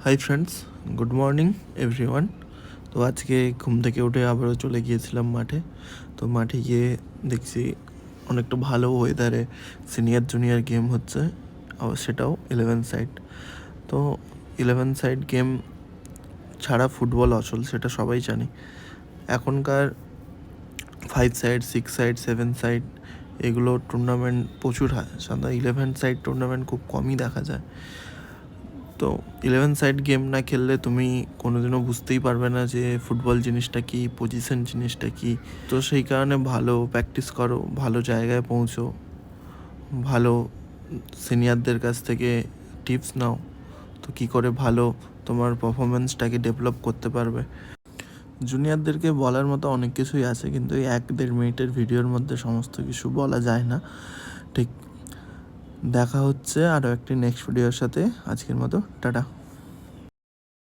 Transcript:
Hi friends, good morning everyone. তো আজকে ঘুম থেকে উঠে আবারও চলে গিয়েছিলাম মাঠে। তো মাঠে গিয়ে দেখছি অনেকটা ভালো ওয়েদারে সিনিয়র জুনিয়র গেম হচ্ছে, আবার সেটাও 11 সাইড। তো 11 সাইড গেম ছাড়া ফুটবল অচল, সেটা সবাই জানি। এখনকার 5 সাইড, 6 সাইড, 7 সাইড এগুলো টুর্নামেন্ট প্রচুর হয়, সাধারণত 11 সাইড টুর্নামেন্ট খুব কমই দেখা যায়। তো 11 সাইড গেম না খেললে তুমি কোনোদিনও বুঝতেই পারবে না যে ফুটবল জিনিসটা কী, পজিশন জিনিসটা কী। তো সেই কারণে ভালো প্র্যাকটিস করো, ভালো জায়গায় পৌঁছো, ভালো সিনিয়রদের কাছ থেকে টিপস নাও, তো কী করে ভালো তোমার পারফরমেন্সটাকে ডেভেলপ করতে পারবে। জুনিয়রদেরকে বলার মতো অনেক কিছুই আছে, কিন্তু এই 1-1.5 মিনিটের ভিডিওর মধ্যে সমস্ত কিছু বলা যায় না। ঠিক, দেখা হচ্ছে আরও একটি নেক্সট ভিডিওর সাথে। আজকের মতো টাটা।